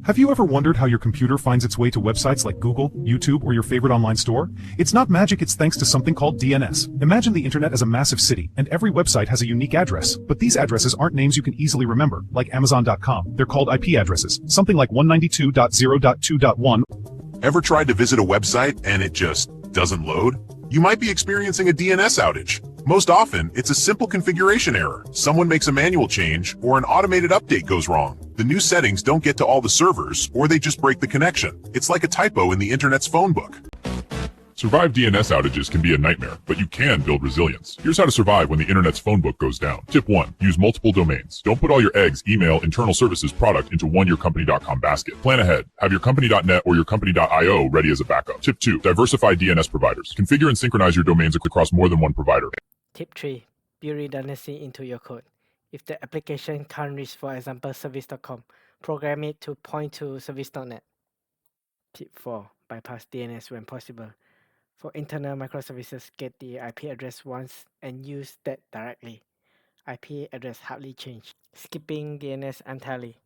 Have you ever wondered how your computer finds its way to websites like Google, YouTube, or your favorite online store? It's not magic, it's thanks to something called DNS. Imagine the internet as a massive city, and every website has a unique address. But these addresses aren't names you can easily remember, like Amazon.com. They're called IP addresses, something like 192.0.2.1. Ever tried to visit a website and it just doesn't load? You might be experiencing a DNS outage. Most often, it's a simple configuration error. Someone makes a manual change, or an automated update goes wrong. The new settings don't get to all the servers, or they just break the connection. It's like a typo in the internet's phone book. Survive DNS outages can be a nightmare, but you can build resilience. Here's how to survive when the internet's phone book goes down. Tip 1. Use multiple domains. Don't put all your eggs, email, internal services, product into one yourcompany.com basket. Plan ahead. Have your company.net or your company.io ready as a backup. Tip 2. Diversify DNS providers. Configure and synchronize your domains across more than one provider. Tip 3. Build redundancy into your code. If the application can't reach, for example, service.com, program it to point to service.net. Tip 4. Bypass DNS when possible. For internal microservices, get the IP address once and use that directly. IP address hardly change. Skipping DNS entirely.